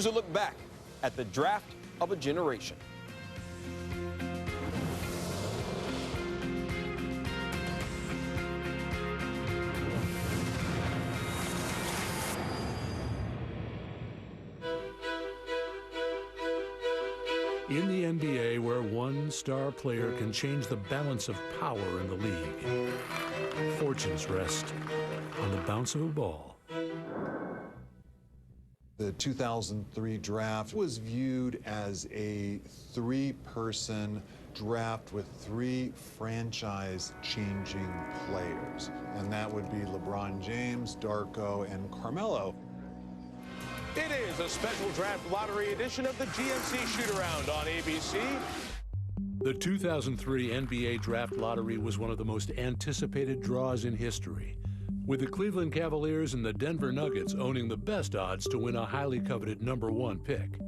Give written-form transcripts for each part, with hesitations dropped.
Here's a look back at the draft of a generation. In the NBA, where one star player can change the balance of power in the league, fortunes rest on the bounce of a ball. The 2003 draft was viewed as a three-person draft with three franchise-changing players, and that would be LeBron James, Darko, and Carmelo. It is a special draft lottery edition of the GMC Shoot-Around on ABC. The 2003 NBA Draft Lottery was one of the most anticipated draws in history, with the Cleveland Cavaliers and the Denver Nuggets owning the best odds to win a highly coveted #1 pick.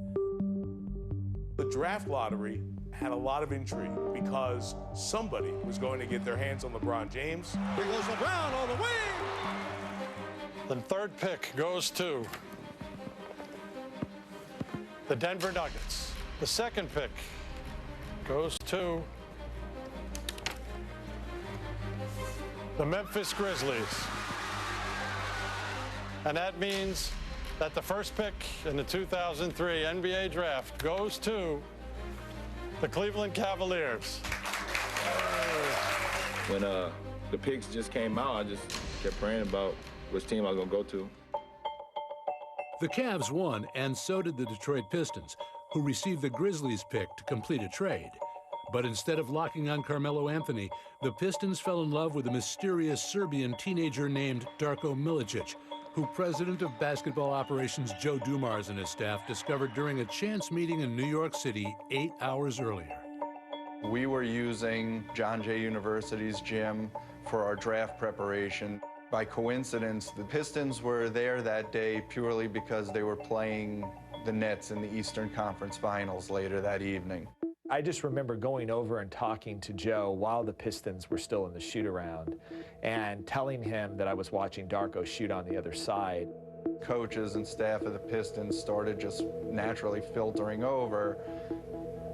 The draft lottery had a lot of intrigue because somebody was going to get their hands on LeBron James. Here goes LeBron all the way. The third pick goes to the Denver Nuggets. The second pick goes to the Memphis Grizzlies. And that means that the first pick in the 2003 NBA draft goes to the Cleveland Cavaliers. When the picks just came out, I just kept praying about which team I was going to go to. The Cavs won, and so did the Detroit Pistons, who received the Grizzlies pick to complete a trade. But instead of locking on Carmelo Anthony, the Pistons fell in love with a mysterious Serbian teenager named Darko Milicic, who president of basketball operations Joe Dumars and his staff discovered during a chance meeting in New York City 8 hours earlier. We were using John Jay University's gym for our draft preparation. By coincidence, the Pistons were there that day purely because they were playing the Nets in the Eastern Conference Finals later that evening. I just remember going over and talking to Joe while the Pistons were still in the shoot-around and telling him that I was watching Darko shoot on the other side. Coaches and staff of the Pistons started just naturally filtering over.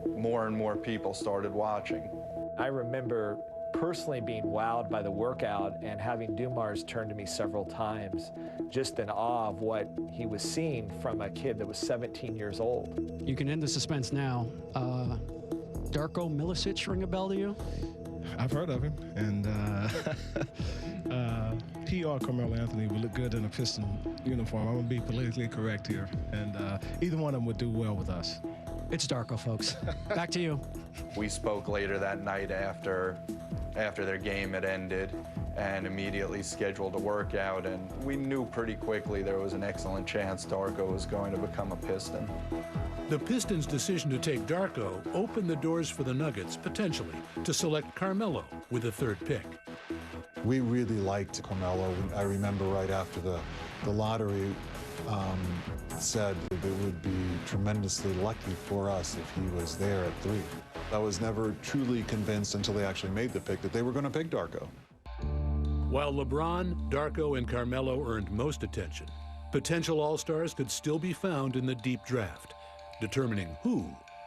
More and more people started watching. I remember personally being wowed by the workout and having Dumars turn to me several times, just in awe of what he was seeing from a kid that was 17 years old. You can end the suspense now. Darko Milicic ring a bell to you? I've heard of him, and he or Carmelo Anthony would look good in a Piston uniform. I'm gonna be politically correct here, and either one of them would do well with us. It's Darko, folks. Back to you. We spoke later that night after their game had ended and immediately scheduled a workout, and we knew pretty quickly there was an excellent chance Darko was going to become a Piston. The Pistons' decision to take Darko opened the doors for the Nuggets, potentially, to select Carmelo with the third pick. We really liked Carmelo. I remember right after the lottery said that it would be tremendously lucky for us if he was there at 3. I was never truly convinced until they actually made the pick that they were going to pick Darko. While LeBron, Darko, and Carmelo earned most attention, potential All-Stars could still be found in the deep draft. Determining who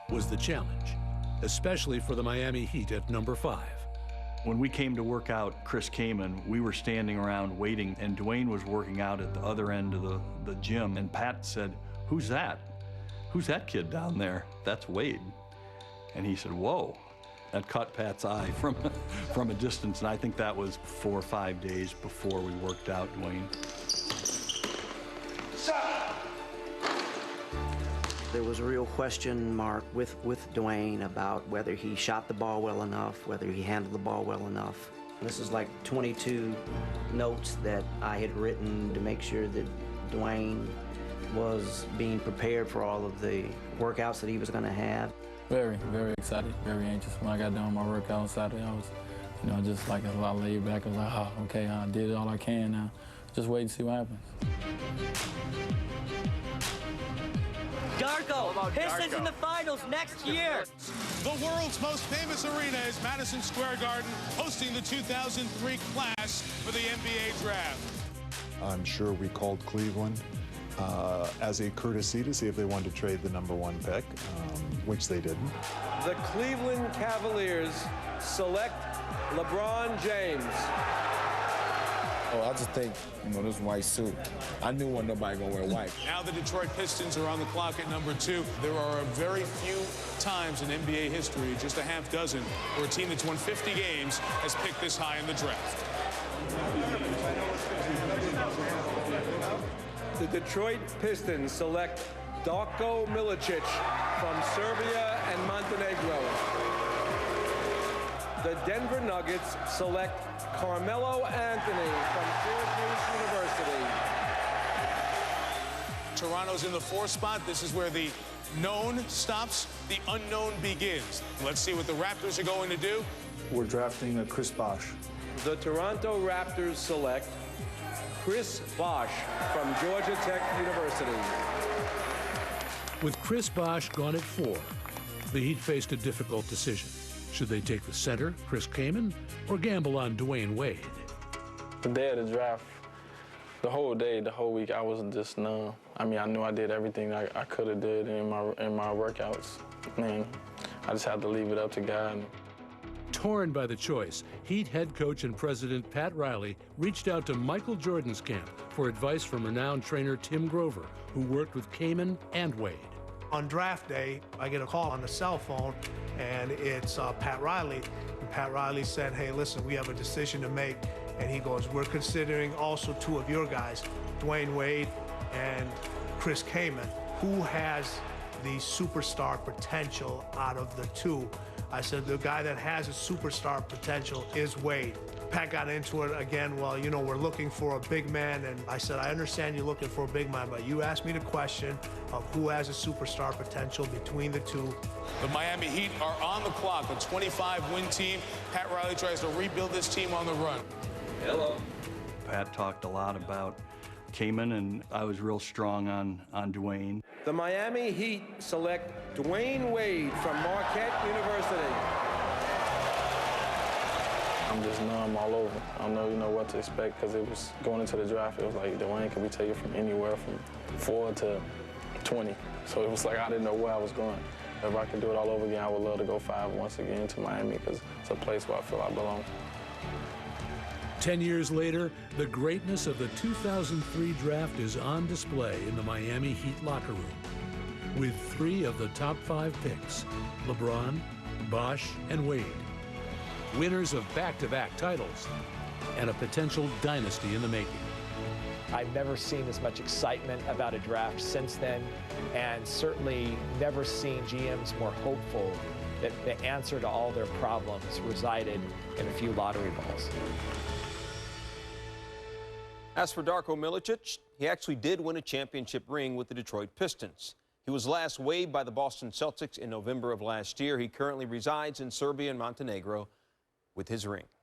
was the challenge, especially for the Miami Heat at number 5. When we came to work out Chris Kaman, we were standing around waiting, and Dwayne was working out at the other end of the gym, and Pat said, "Who's that? Who's that kid down there?" "That's Wade." And he said, "Whoa." That caught Pat's eye from a distance, and I think that was 4 or 5 days before we worked out Dwayne. There was a real question mark with Dwayne about whether he shot the ball well enough, whether he handled the ball well enough. This is like 22 notes that I had written to make sure that Dwayne was being prepared for all of the workouts that he was going to have. Very, very excited, very anxious. When I got done with my workout on Saturday, I was, just like a lot laid back. I was like, oh, okay, I did all I can now. Just wait and see what happens. Darko, Pistons in the finals next year. The world's most famous arena is Madison Square Garden, hosting the 2003 class for the NBA draft. I'm sure we called Cleveland as a courtesy to see if they wanted to trade the #1 pick, which they didn't. The Cleveland Cavaliers select LeBron James. Oh, I just think, this white suit. I knew wasn't nobody gonna wear white. Now the Detroit Pistons are on the clock at #2. There are very few times in NBA history, just a half dozen, where a team that's won 50 games has picked this high in the draft. The Detroit Pistons select Darko Milicic from Serbia and Montenegro. The Denver Nuggets select Carmelo Anthony from Syracuse University. Toronto's in the 4th spot. This is where the known stops, the unknown begins. Let's see what the Raptors are going to do. We're drafting Chris Bosh. The Toronto Raptors select Chris Bosh from Georgia Tech University. With Chris Bosh gone at 4, the Heat faced a difficult decision. Should they take the center, Chris Kaman, or gamble on Dwayne Wade? The day of the draft, the whole day, the whole week, I was just numb. I mean, I knew I did everything I could have did in my workouts. Man, I just had to leave it up to God. Torn by the choice, Heat head coach and president Pat Riley reached out to Michael Jordan's camp for advice from renowned trainer Tim Grover, who worked with Kaman and Wade. On draft day, I get a call on the cell phone, and it's Pat Riley. And Pat Riley said, hey, listen, we have a decision to make. And he goes, we're considering also 2 of your guys, Dwayne Wade and Chris Kaman. Who has the superstar potential out of the 2? I said, the guy that has a superstar potential is Wade. Pat got into it again, well, we're looking for a big man, and I said, I understand you're looking for a big man, but you asked me the question of who has a superstar potential between the 2. The Miami Heat are on the clock, a 25-win team. Pat Riley tries to rebuild this team on the run. Hello. Pat talked a lot about Kaman, and I was real strong on Dwayne. The Miami Heat select Dwayne Wade from Marquette University. I'm just numb all over. I don't know what to expect, because it was going into the draft, it was like, Dwayne could be taken from anywhere from 4 to 20. So it was like I didn't know where I was going. If I could do it all over again, I would love to go 5 once again to Miami, because it's a place where I feel I belong. 10 years later, the greatness of the 2003 draft is on display in the Miami Heat locker room, with 3 of the top 5 picks, LeBron, Bosh, and Wade, winners of back-to-back titles, and a potential dynasty in the making. I've never seen as much excitement about a draft since then, and certainly never seen GMs more hopeful that the answer to all their problems resided in a few lottery balls. As for Darko Milicic, he actually did win a championship ring with the Detroit Pistons. He was last waived by the Boston Celtics in November of last year. He currently resides in Serbia and Montenegro with his ring.